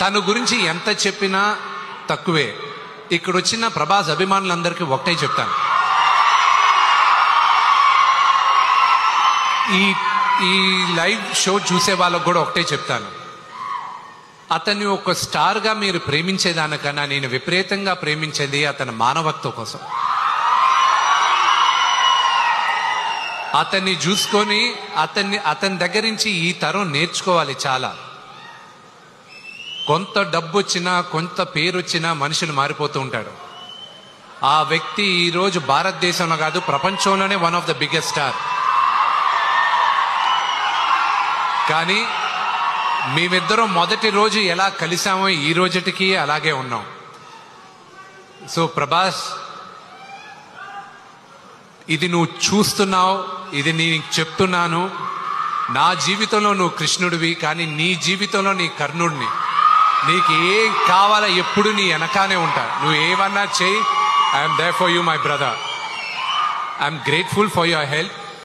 తన గురించి ఎంత చెప్పినా తక్కువే. ఇక్కడ వచ్చిన ప్రభాస్ అభిమానులందరికీ ఒకటే చెప్తాను, ఈ లైవ్ షో చూసే వాళ్ళకు కూడా ఒకటే చెప్తాను, అతన్ని ఒక స్టార్గా మీరు ప్రేమించేదానికన్నా నేను విపరీతంగా ప్రేమించేది అతని మానవత్వం కోసం. అతన్ని చూసుకొని అతని దగ్గర నుంచి ఈ తరం నేర్చుకోవాలి చాలా. కొంత డబ్బు వచ్చినా కొంత పేరు వచ్చినా మనుషులు మారిపోతూ ఉంటాడు. ఆ వ్యక్తి ఈరోజు భారతదేశంలో కాదు ప్రపంచంలోనే one of the biggest star. కానీ మేమిద్దరం మొదటి రోజు ఎలా కలిసామో ఈ రోజుటికి అలాగే ఉన్నాం. సో ప్రభాస్, ఇది నువ్వు చూస్తున్నావు, ఇది నీకు చెప్తున్నాను. నా జీవితంలో నువ్వు కృష్ణుడివి, కానీ నీ జీవితంలో నీ కర్ణుడిని. నీకు ఏం కావాలో ఎప్పుడు నీ వెనకానే ఉంటా. నువ్వు ఏమన్నా చెయ్యి, I'm there for you my brother. I'm grateful for your help.